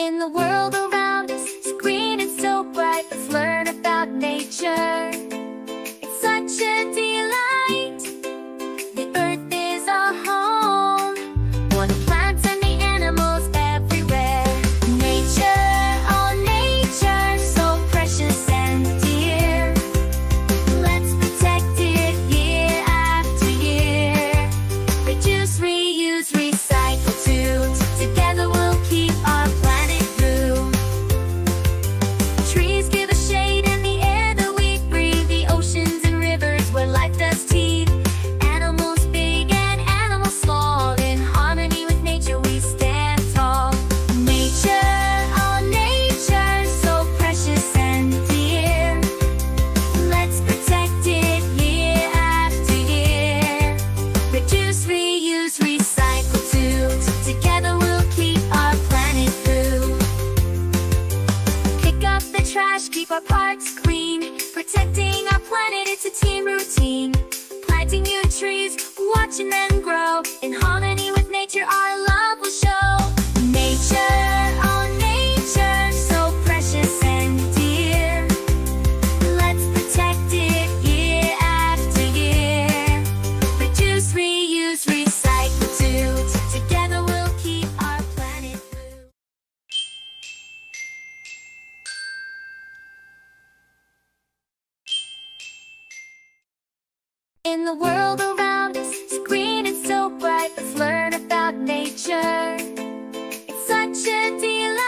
In the world around us, it's green and so bright. Let's learn about nature. It's such a delight. The earth is our home. One of plants and the animals everywhere. Nature, oh nature, so precious and dear. Let's protect it year after year. Reduce, reuse, recycle too. Together we'll keep our planet blue. Trees give us shade in the air that we breathe. The oceans and rivers where life does teeth. Animals big and animals small. In harmony with nature we stand tall. Nature, oh nature, so precious and dear. Let's protect it year after year. Reduce, reuse, recycle too. Together we'll keep our planet blue. Pick up the trash, keep our parks clean. Protecting our planet, it's a team routine. Planting new trees, watching them grow. In harmony with nature, our love will show. Nature, oh nature, so precious and dear. Let's protect it year after year. Reduce, reuse, recycle too. Together we'll keep our planet blue. In the world around us, it's green and so bright. Let's learn about nature. It's such a delight.